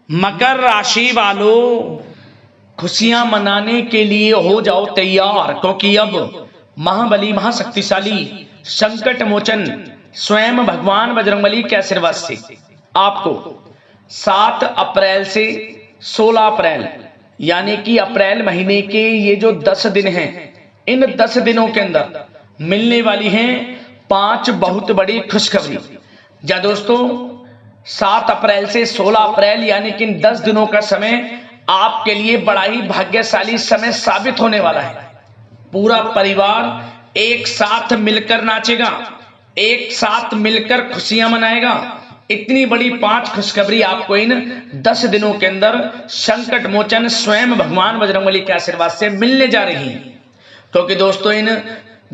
मकर राशि वालों, खुशियां मनाने के लिए हो जाओ तैयार, क्योंकि अब महाबली महाशक्तिशाली संकट मोचन स्वयं भगवान बजरंगबली के आशीर्वाद से आपको 7 अप्रैल से 16 अप्रैल यानी कि अप्रैल महीने के ये जो 10 दिन हैं, इन 10 दिनों के अंदर मिलने वाली हैं 5 बहुत बड़ी खुशखबरी। जा दोस्तों, 7 अप्रैल से 16 अप्रैल यानी कि इन 10 दिनों का समय आपके लिए बड़ा ही भाग्यशाली समय साबित होने वाला है। पूरा परिवार एक साथ मिलकर नाचेगा, एक साथ मिलकर खुशियां मनाएगा। इतनी बड़ी 5 खुशखबरी आपको इन 10 दिनों के अंदर संकट मोचन स्वयं भगवान बजरंगबली के आशीर्वाद से मिलने जा रही है। क्योंकि दोस्तों, इन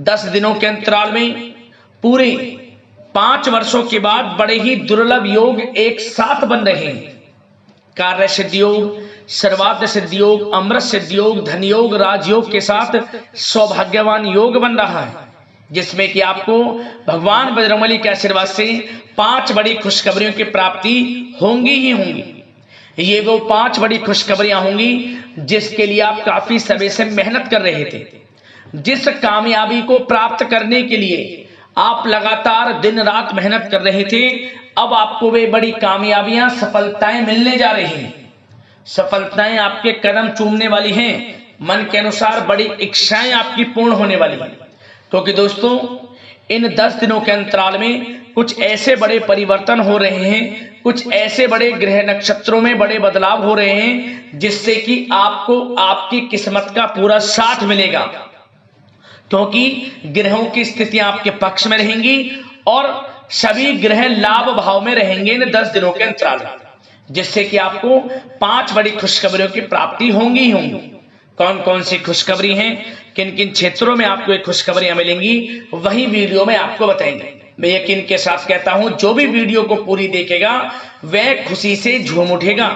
10 दिनों के अंतराल में पूरे 5 वर्षों के बाद बड़े ही दुर्लभ योग एक साथ बन रहे हैं। कार्य सिद्धि योग, सर्वार्थ सिद्धि योग, अमृत सिद्धि योग, धन योग, राजयोग के साथ सौभाग्यवान योग बन रहा है, जिसमें कि आपको भगवान बजरंगबली के आशीर्वाद से 5 बड़ी खुशखबरियों की प्राप्ति होंगी ही होंगी। ये वो 5 बड़ी खुशखबरियां होंगी जिसके लिए आप काफी समय से मेहनत कर रहे थे। जिस कामयाबी को प्राप्त करने के लिए आप लगातार दिन रात मेहनत कर रहे थे, अब आपको वे बड़ी कामयाबियां, सफलताएं मिलने जा रही हैं। सफलताएं आपके कदम चूमने वाली हैं। मन के अनुसार बड़ी इच्छाएं आपकी पूर्ण होने वाली हैं। क्योंकि दोस्तों, इन 10 दिनों के अंतराल में कुछ ऐसे बड़े परिवर्तन हो रहे हैं, कुछ ऐसे बड़े ग्रह नक्षत्रों में बड़े बदलाव हो रहे हैं, जिससे कि आपको आपकी किस्मत का पूरा साथ मिलेगा। क्योंकि ग्रहों की स्थितियां आपके पक्ष में रहेंगी और सभी ग्रह लाभ भाव में रहेंगे इन 10 दिनों के अंतराल में, जिससे कि आपको 5 बड़ी खुशखबरियों की प्राप्ति होंगी ही होंगी। कौन कौन सी खुशखबरी हैं, किन किन क्षेत्रों में आपको ये खुशखबरियां मिलेंगी, वही वीडियो में आपको बताएंगे। मैं यकीन के साथ कहता हूं, जो भी वीडियो को पूरी देखेगा वह खुशी से झूम उठेगा।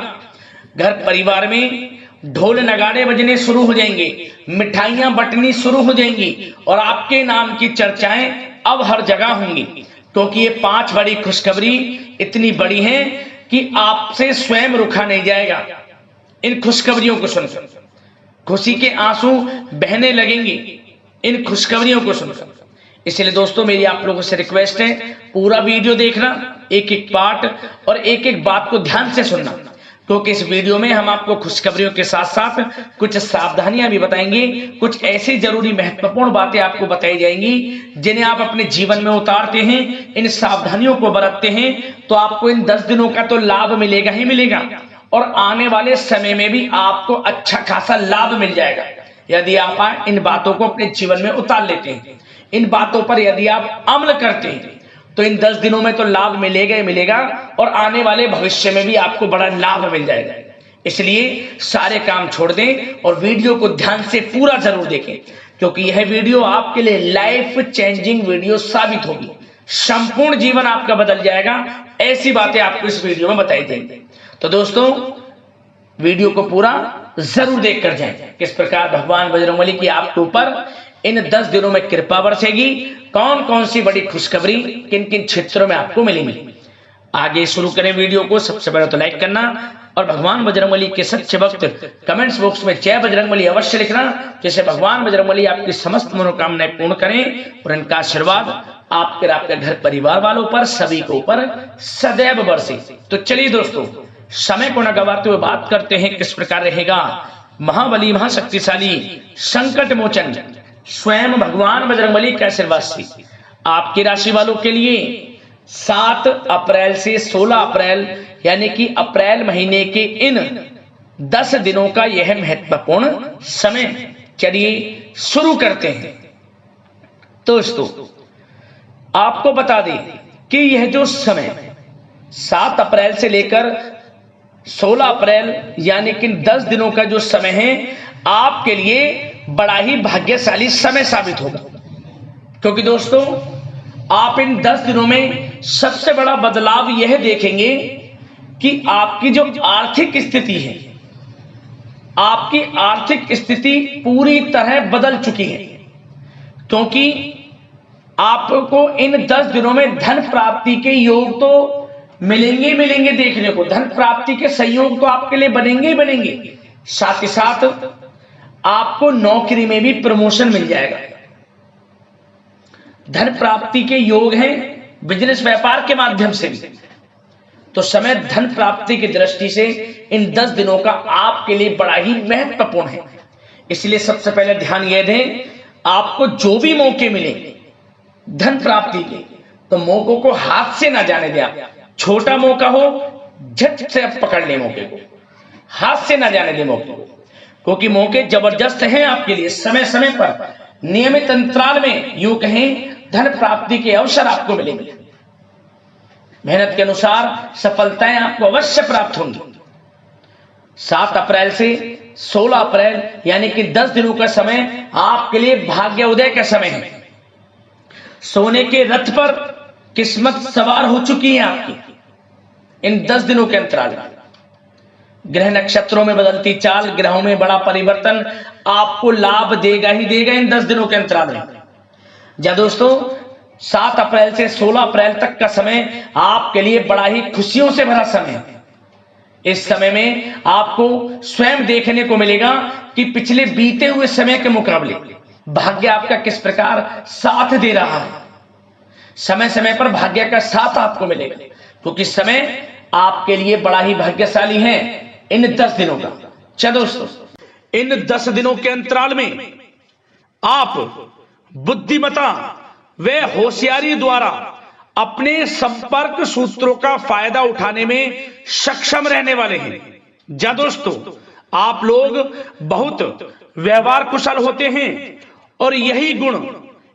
घर परिवार में ढोल नगाड़े बजने शुरू हो जाएंगे, मिठाइयां बंटनी शुरू हो जाएंगी और आपके नाम की चर्चाएं अब हर जगह होंगी। क्योंकि ये 5 बड़ी खुशखबरी इतनी बड़ी हैं कि आपसे स्वयं रुका नहीं जाएगा। इन खुशखबरियों को सुनकर खुशी के आंसू बहने लगेंगे, इन खुशखबरियों को सुनकर। इसलिए दोस्तों, मेरी आप लोगों से रिक्वेस्ट है, पूरा वीडियो देखना, एक एक पार्ट और एक एक बात को ध्यान से सुनना। क्योंकि इस वीडियो में हम आपको खुशखबरियों के साथ साथ कुछ सावधानियां भी बताएंगे, कुछ ऐसी जरूरी महत्वपूर्ण बातें आपको बताई जाएंगी जिन्हें आप अपने जीवन में उतारते हैं, इन सावधानियों को बरतते हैं, तो आपको इन 10 दिनों का तो लाभ मिलेगा ही मिलेगा और आने वाले समय में भी आपको अच्छा खासा लाभ मिल जाएगा यदि आप इन बातों को अपने जीवन में उतार लेते हैं। इन बातों पर यदि आप अमल करते हैं तो इन 10 दिनों में तो लाभ मिलेगा ही मिलेगा और आने वाले भविष्य में भी आपको बड़ा लाभ मिल जाएगा। इसलिए सारे काम छोड़ दें और वीडियो को ध्यान से पूरा जरूर देखें, क्योंकि यह वीडियो आपके लिए लाइफ चेंजिंग वीडियो साबित होगी। संपूर्ण जीवन आपका बदल जाएगा, ऐसी बातें आपको इस वीडियो में बताई जाएंगी। तो दोस्तों, वीडियो को पूरा जरूर देख कर जाएं किस प्रकार भगवान बजरंगबली की आपके ऊपर इन 10 दिनों में कृपा बरसेगी, कौन कौन सी बड़ी खुशखबरी किन किन क्षेत्रों में आपको मिलेंगी। आगे शुरू करें वीडियो को। सबसे पहले तो लाइक करना और भगवान बजरंगबली के सच्चे भक्त कमेंट्स बॉक्स में जय बजरंगबली अवश्य लिखना, जिससे भगवान बजरंगबली आपकी समस्त मनोकामनाएं पूर्ण करें और इनका आशीर्वाद आपके घर परिवार वालों पर, सभी के ऊपर सदैव बरसे। तो चलिए दोस्तों, समय को न गवाते हुए बात करते हैं किस प्रकार रहेगा महाबली महाशक्तिशाली संकट मोचन स्वयं भगवान बजरंगबली के आशीर्वाद से आपकी राशि वालों के लिए 7 अप्रैल से 16 अप्रैल यानी कि अप्रैल महीने के इन 10 दिनों का यह महत्वपूर्ण समय। चलिए शुरू करते हैं। दोस्तों, आपको बता दें कि यह जो समय 7 अप्रैल से लेकर 16 अप्रैल यानी कि 10 दिनों का जो समय है, आपके लिए बड़ा ही भाग्यशाली समय साबित होगा। क्योंकि दोस्तों, आप इन 10 दिनों में सबसे बड़ा बदलाव यह देखेंगे कि आपकी जो आर्थिक स्थिति है, आपकी आर्थिक स्थिति पूरी तरह बदल चुकी है। क्योंकि आपको इन 10 दिनों में धन प्राप्ति के योग तो मिलेंगे मिलेंगे देखने को। धन प्राप्ति के संयोग तो आपके लिए बनेंगे ही बनेंगे, साथ ही साथ आपको नौकरी में भी प्रमोशन मिल जाएगा। धन प्राप्ति के योग हैं बिजनेस व्यापार के माध्यम से भी। तो समय धन प्राप्ति की दृष्टि से इन 10 दिनों का आपके लिए बड़ा ही महत्वपूर्ण है। इसलिए सबसे पहले ध्यान यह दें, आपको जो भी मौके मिले धन प्राप्ति के, तो मौकों को हाथ से ना जाने दें। आप छोटा मौका हो झट से आप पकड़ लें मौके को, हाथ से ना जाने दें मौके को, क्योंकि मौके जबरदस्त हैं आपके लिए। समय समय पर नियमित अंतराल में यूं कहें धन प्राप्ति के अवसर आपको मिलेंगे। मेहनत के अनुसार सफलताएं आपको अवश्य प्राप्त होंगी। 7 अप्रैल से 16 अप्रैल यानी कि 10 दिनों का समय आपके लिए भाग्य उदय का समय है। सोने के रथ पर किस्मत सवार हो चुकी है आपकी इन 10 दिनों के अंतराल में। ग्रह नक्षत्रों में बदलती चाल, ग्रहों में बड़ा परिवर्तन आपको लाभ देगा ही देगा इन 10 दिनों के अंतराल में। जा दोस्तों, 7 अप्रैल से 16 अप्रैल तक का समय आपके लिए बड़ा ही खुशियों से भरा समय है। इस समय में आपको स्वयं देखने को मिलेगा कि पिछले बीते हुए समय के मुकाबले भाग्य आपका किस प्रकार साथ दे रहा है। समय समय पर भाग्य का साथ आपको मिलेगा, क्योंकि समय आपके लिए बड़ा ही भाग्यशाली है इन 10 दिनों का। चलो दोस्तों, इन 10 दिनों के अंतराल में आप बुद्धिमता व होशियारी द्वारा अपने संपर्क सूत्रों का फायदा उठाने में सक्षम रहने वाले हैं। जा दोस्तों, आप लोग बहुत व्यवहार कुशल होते हैं और यही गुण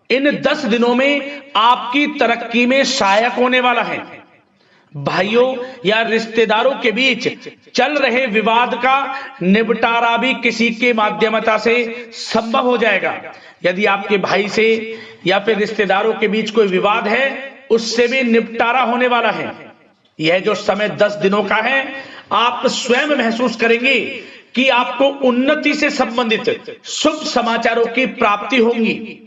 इन 10 दिनों में आपकी तरक्की में सहायक होने वाला है। भाइयों या रिश्तेदारों के बीच चल रहे विवाद का निपटारा भी किसी के माध्यमता से संभव हो जाएगा। यदि आपके भाई से या फिर रिश्तेदारों के बीच कोई विवाद है, उससे भी निपटारा होने वाला है। यह जो समय 10 दिनों का है, आप स्वयं महसूस करेंगे कि आपको उन्नति से संबंधित शुभ समाचारों की प्राप्ति होगी।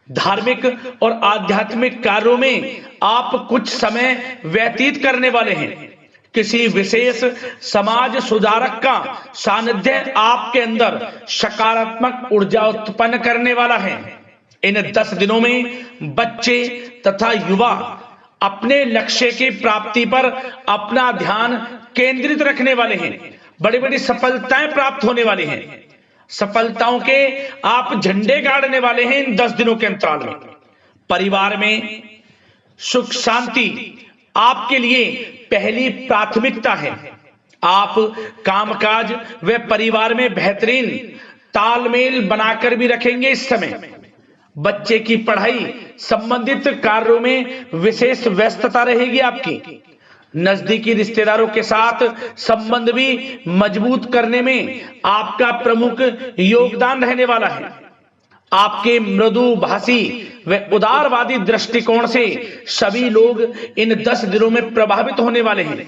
धार्मिक और आध्यात्मिक कार्यों में आप कुछ समय व्यतीत करने वाले हैं। किसी विशेष समाज सुधारक का सानिध्य आपके अंदर सकारात्मक ऊर्जा उत्पन्न करने वाला है। इन 10 दिनों में बच्चे तथा युवा अपने लक्ष्य की प्राप्ति पर अपना ध्यान केंद्रित रखने वाले हैं। बड़ी बड़ी सफलताएं प्राप्त होने वाली हैं। सफलताओं के आप झंडे गाड़ने वाले हैं इन 10 दिनों के अंतराल में। परिवार में सुख शांति आपके लिए पहली प्राथमिकता है। आप कामकाज व परिवार में बेहतरीन तालमेल बनाकर भी रखेंगे। इस समय बच्चे की पढ़ाई संबंधित कार्यों में विशेष व्यस्तता रहेगी आपकी। नजदीकी रिश्तेदारों के साथ संबंध भी मजबूत करने में आपका प्रमुख योगदान रहने वाला है। आपके मृदु भाषी व उदारवादी दृष्टिकोण से सभी लोग इन 10 दिनों में प्रभावित होने वाले हैं।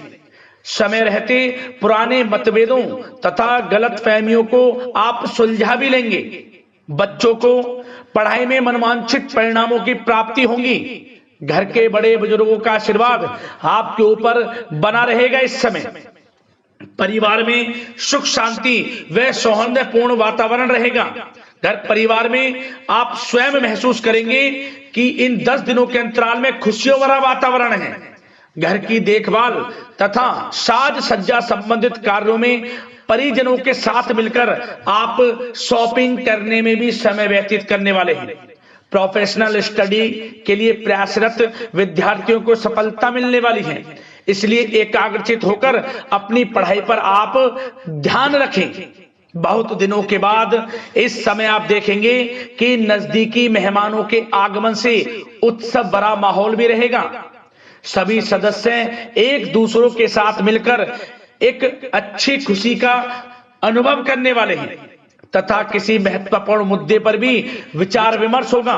समय रहते पुराने मतभेदों तथा गलतफहमियों को आप सुलझा भी लेंगे। बच्चों को पढ़ाई में मनवांछित परिणामों की प्राप्ति होगी। घर के बड़े बुजुर्गों का आशीर्वाद आपके ऊपर बना रहेगा। इस समय परिवार में सुख शांति व सौहार्दपूर्ण वातावरण रहेगा। घर परिवार में आप स्वयं महसूस करेंगे कि इन 10 दिनों के अंतराल में खुशियों भरा वातावरण है। घर की देखभाल तथा साज सज्जा संबंधित कार्यों में परिजनों के साथ मिलकर आप शॉपिंग करने में भी समय व्यतीत करने वाले हैं। प्रोफेशनल स्टडी के लिए प्रयासरत विद्यार्थियों को सफलता मिलने वाली है। इसलिए एकाग्रचित होकर अपनी पढ़ाई पर आप ध्यान रखें। बहुत दिनों के बाद इस समय आप देखेंगे कि नजदीकी मेहमानों के आगमन से उत्सव भरा माहौल भी रहेगा। सभी सदस्य एक दूसरों के साथ मिलकर एक अच्छी खुशी का अनुभव करने वाले हैं तथा किसी महत्वपूर्ण मुद्दे पर भी विचार विमर्श होगा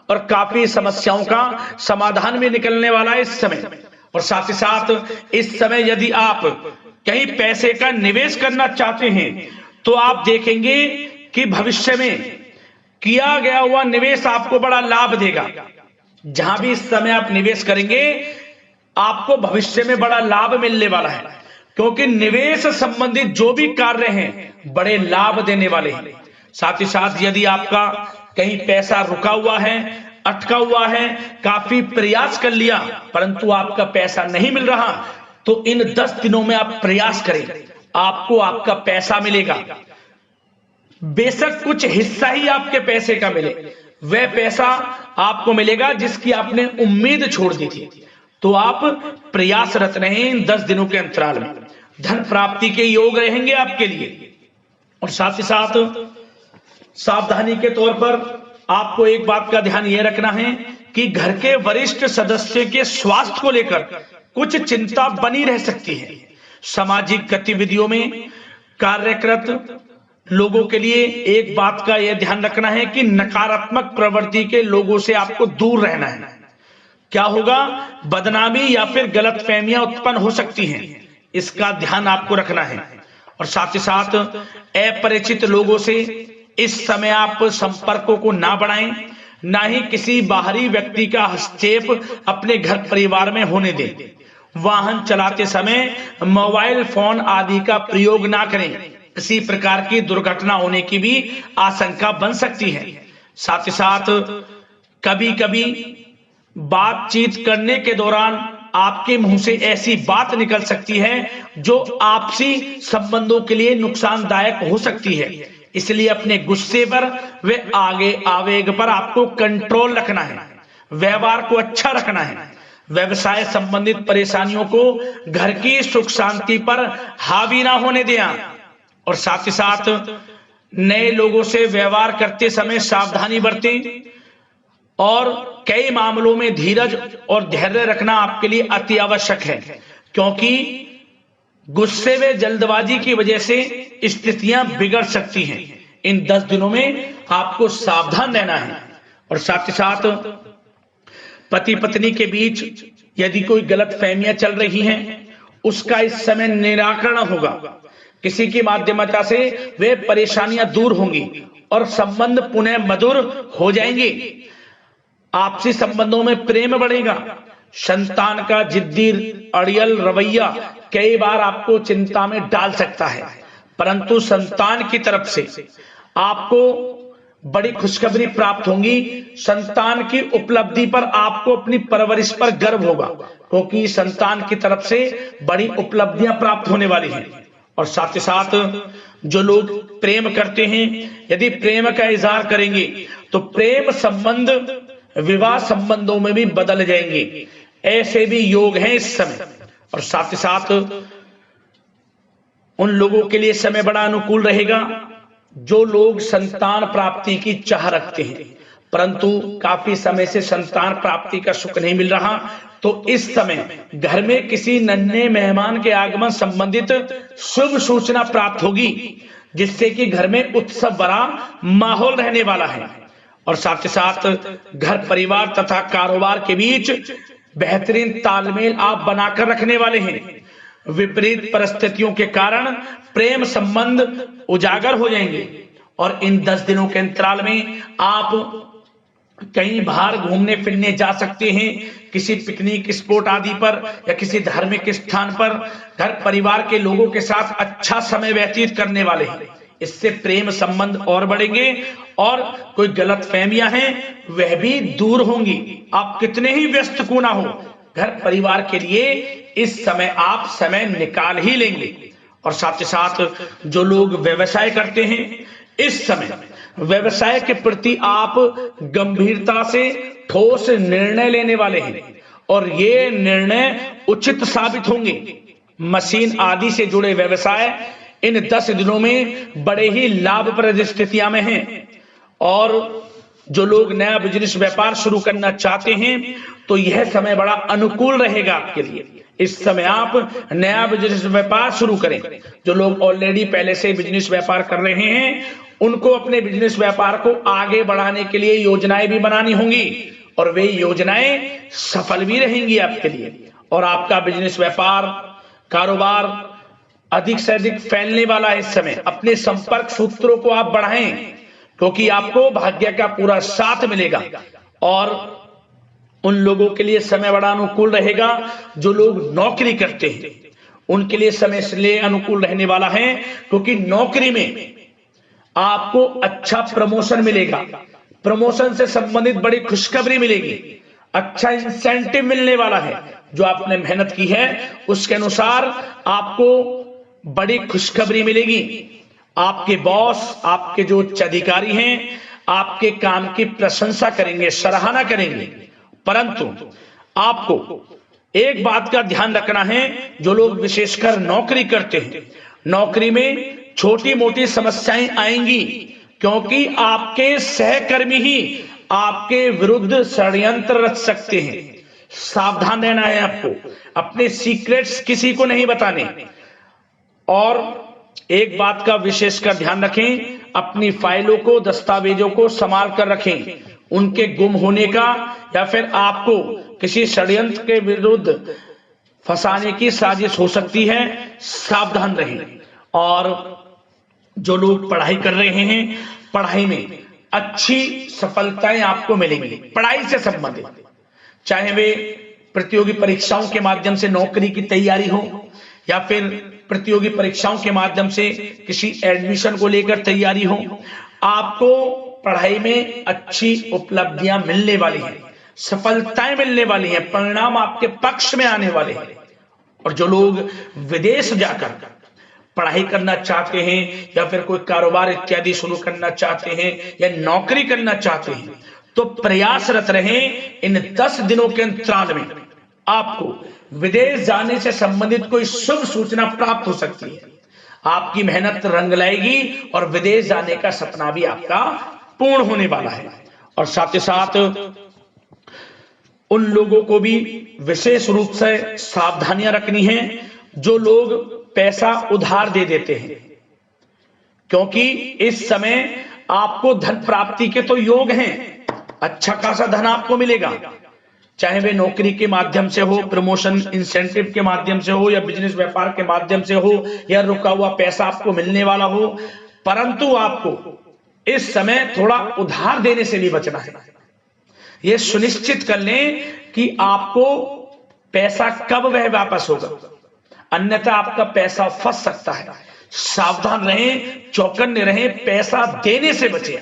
और काफी समस्याओं का समाधान भी निकलने वाला है इस समय। और साथ ही साथ इस समय यदि आप कहीं पैसे का निवेश करना चाहते हैं तो आप देखेंगे कि भविष्य में किया गया हुआ निवेश आपको बड़ा लाभ देगा। जहां भी इस समय आप निवेश करेंगे आपको भविष्य में बड़ा लाभ मिलने वाला है, क्योंकि निवेश संबंधित जो भी कार्य हैं बड़े लाभ देने वाले हैं। साथ ही साथ यदि आपका कहीं पैसा रुका हुआ है, अटका हुआ है, काफी प्रयास कर लिया परंतु आपका पैसा नहीं मिल रहा, तो इन 10 दिनों में आप प्रयास करें, आपको आपका पैसा मिलेगा। बेशक कुछ हिस्सा ही आपके पैसे का मिले, वह पैसा आपको मिलेगा जिसकी आपने उम्मीद छोड़ दी थी। तो आप प्रयासरत रहें इन 10 दिनों के अंतराल में, धन प्राप्ति के योग रहेंगे आपके लिए। और साथ ही साथ सावधानी के तौर पर आपको एक बात का ध्यान यह रखना है कि घर के वरिष्ठ सदस्य के स्वास्थ्य को लेकर कुछ चिंता बनी रह सकती है। सामाजिक गतिविधियों में कार्यरत लोगों के लिए एक बात का यह ध्यान रखना है कि नकारात्मक प्रवृत्ति के लोगों से आपको दूर रहना है। क्या होगा, बदनामी या फिर गलतफहमियां उत्पन्न हो सकती हैं, इसका ध्यान आपको रखना है। और साथ ही साथ अपरिचित लोगों से इस समय आप संपर्कों को ना बढ़ाएं, ना ही किसी बाहरी व्यक्ति का हस्तक्षेप अपने घर परिवार में होने दें। वाहन चलाते समय मोबाइल फोन आदि का प्रयोग ना करें, किसी प्रकार की दुर्घटना होने की भी आशंका बन सकती है। साथ ही साथ कभी कभी बातचीत करने के दौरान आपके मुंह से ऐसी बात निकल सकती है जो आपसी संबंधों के लिए नुकसानदायक हो सकती है। इसलिए अपने गुस्से पर व आगे आवेग पर आपको कंट्रोल रखना है, व्यवहार को अच्छा रखना है। व्यवसाय संबंधित परेशानियों को घर की सुख शांति पर हावी ना होने दें। और साथ ही साथ नए लोगों से व्यवहार करते समय सावधानी बरतें और कई मामलों में धीरज और धैर्य रखना आपके लिए अति आवश्यक है, क्योंकि गुस्से व जल्दबाजी की वजह से स्थितियां बिगड़ सकती हैं। इन 10 दिनों में आपको सावधान रहना है। और साथ ही साथ पति पत्नी के बीच यदि कोई गलतफहमियां चल रही हैं, उसका इस समय निराकरण होगा। किसी की माध्यमता से वे परेशानियां दूर होंगी और संबंध पुनः मधुर हो जाएंगे। आपसी संबंधों में प्रेम बढ़ेगा। संतान का जिद्दी अड़ियल रवैया कई बार आपको चिंता में डाल सकता है, परंतु संतान की तरफ से आपको बड़ी खुशखबरी प्राप्त होगी। संतान की उपलब्धि पर आपको अपनी परवरिश पर गर्व होगा, क्योंकि संतान की तरफ से बड़ी उपलब्धियां प्राप्त होने वाली हैं। और साथ ही साथ जो लोग प्रेम करते हैं, यदि प्रेम का इजहार करेंगे तो प्रेम संबंध विवाह संबंधों में भी बदल जाएंगे, ऐसे भी योग हैं इस समय। और साथ ही साथ उन लोगों के लिए समय बड़ा अनुकूल रहेगा जो लोग संतान प्राप्ति की चाह रखते हैं, परंतु काफी समय से संतान प्राप्ति का सुख नहीं मिल रहा, तो इस समय घर में किसी नन्हे मेहमान के आगमन संबंधित शुभ सूचना प्राप्त होगी, जिससे कि घर में उत्सव भरा माहौल रहने वाला है। और साथ ही साथ घर परिवार तथा कारोबार के बीच बेहतरीन तालमेल आप बनाकर रखने वाले हैं। विपरीत परिस्थितियों के कारण प्रेम संबंध उजागर हो जाएंगे। और इन 10 दिनों के अंतराल में आप कहीं बाहर घूमने फिरने जा सकते हैं, किसी पिकनिक स्पॉट आदि पर या किसी धार्मिक स्थान पर घर परिवार के लोगों के साथ अच्छा समय व्यतीत करने वाले हैं। इससे प्रेम संबंध और बढ़ेंगे और कोई गलतफहमियां हैं वह भी दूर होंगी। आप कितने ही व्यस्त क्यों ना हो, घर परिवार के लिए इस समय आप समय निकाल ही लेंगे। और साथ ही साथ जो लोग व्यवसाय करते हैं, इस समय व्यवसाय के प्रति आप गंभीरता से ठोस निर्णय लेने वाले हैं और ये निर्णय उचित साबित होंगे। मशीन आदि से जुड़े व्यवसाय इन 10 दिनों में बड़े ही लाभप्रद स्थितियां में हैं। और जो लोग नया बिजनेस व्यापार शुरू करना चाहते हैं तो यह समय बड़ा अनुकूल रहेगा आपके लिए। इस समय आप नया बिजनेस व्यापार शुरू करें। जो लोग ऑलरेडी पहले से बिजनेस व्यापार कर रहे हैं उनको अपने बिजनेस व्यापार को आगे बढ़ाने के लिए योजनाएं भी बनानी होंगी और वे योजनाएं सफल भी रहेंगी आपके लिए। और आपका बिजनेस व्यापार कारोबार अधिक से अधिक फैलने वाला है। इस समय अपने संपर्क सूत्रों को आप बढ़ाएं, क्योंकि आपको भाग्य का पूरा साथ मिलेगा। और उन लोगों के लिए समय बड़ा अनुकूल रहेगा जो लोग नौकरी करते हैं, उनके लिए समय इसलिए अनुकूल रहने वाला है क्योंकि नौकरी में आपको अच्छा प्रमोशन मिलेगा, प्रमोशन से संबंधित बड़ी खुशखबरी मिलेगी, अच्छा इंसेंटिव मिलने वाला है। जो आपने मेहनत की है उसके अनुसार आपको बड़ी खुशखबरी मिलेगी। आपके बॉस, आपके जो उच्च अधिकारी हैं, आपके काम की प्रशंसा करेंगे, सराहना करेंगे। परंतु आपको एक बात का ध्यान रखना है, जो लोग विशेषकर नौकरी करते हैं, नौकरी में छोटी मोटी समस्याएं आएंगी क्योंकि आपके सहकर्मी ही आपके विरुद्ध षड्यंत्र रच सकते हैं। सावधान रहना है आपको, अपने सीक्रेट्स किसी को नहीं बताने। और एक बात का विशेषकर ध्यान रखें, अपनी फाइलों को, दस्तावेजों को संभाल कर रखें। उनके गुम होने का या फिर आपको किसी षड्यंत्र के विरुद्ध फंसाने की साजिश हो सकती है, सावधान रहें। और जो लोग पढ़ाई कर रहे हैं, पढ़ाई में अच्छी सफलताएं आपको मिलेंगी। पढ़ाई से संबंधित, चाहे वे प्रतियोगी परीक्षाओं के माध्यम से नौकरी की तैयारी हो या फिर प्रतियोगी परीक्षाओं के माध्यम से किसी एडमिशन को लेकर तैयारी हो, आपको पढ़ाई में अच्छी उपलब्धियां मिलने वाली हैं, सफलताएं मिलने वाली हैं, परिणाम आपके पक्ष में आने वाले हैं। और जो लोग विदेश जाकर पढ़ाई करना चाहते हैं या फिर कोई कारोबार इत्यादि शुरू करना चाहते हैं या नौकरी करना चाहते हैं, तो प्रयासरत रहें। इन 10 दिनों के अंतराल में आपको विदेश जाने से संबंधित कोई शुभ सूचना प्राप्त हो सकती है। आपकी मेहनत रंग लाएगी और विदेश जाने का सपना भी आपका पूर्ण होने वाला है। और साथ ही साथ उन लोगों को भी विशेष रूप से सावधानियां रखनी है जो लोग पैसा उधार दे देते हैं, क्योंकि इस समय आपको धन प्राप्ति के तो योग हैं, अच्छा खासा धन आपको मिलेगा, चाहे वे नौकरी के माध्यम से हो, प्रमोशन इंसेंटिव के माध्यम से हो, या बिजनेस व्यापार के माध्यम से हो, या रुका हुआ पैसा आपको मिलने वाला हो। परंतु आपको इस समय थोड़ा उधार देने से भी बचना है। यह सुनिश्चित कर लें कि आपको पैसा कब वह वापस होगा, अन्यथा आपका पैसा फंस सकता है। सावधान रहें, चौकन्ने रहें, पैसा देने से बचें,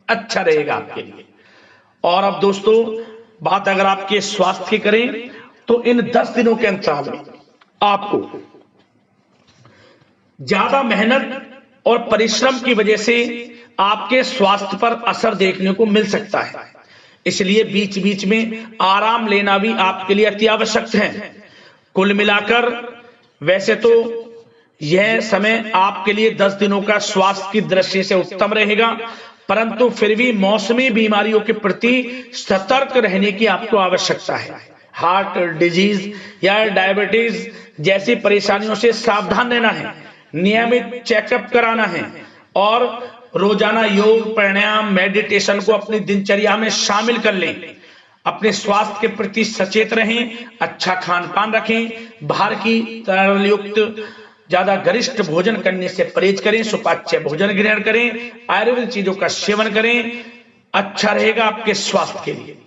अच्छा रहेगा आपके लिए। और अब दोस्तों, बात अगर आपके स्वास्थ्य की करें तो इन 10 दिनों के अंतराल में आपको ज्यादा मेहनत और परिश्रम की वजह से आपके स्वास्थ्य पर असर देखने को मिल सकता है। इसलिए बीच बीच में आराम लेना भी आपके लिए अति आवश्यक है। कुल मिलाकर वैसे तो यह समय आपके लिए 10 दिनों का स्वास्थ्य की दृष्टि से उत्तम रहेगा, परंतु फिर भी मौसमी बीमारियों के प्रति सतर्क रहने की आपको आवश्यकता है। हार्ट डिजीज या डायबिटीज जैसी परेशानियों से सावधान रहना है, नियमित चेकअप कराना है और रोजाना योग, प्राणायाम, मेडिटेशन को अपनी दिनचर्या में शामिल कर लें। अपने स्वास्थ्य के प्रति सचेत रहें, अच्छा खान पान रखें, बाहर की तरल युक्त ज्यादा गरिष्ठ भोजन करने से परहेज करें, सुपाच्य भोजन ग्रहण करें, आयुर्वेदिक चीजों का सेवन करें, अच्छा रहेगा आपके स्वास्थ्य के लिए।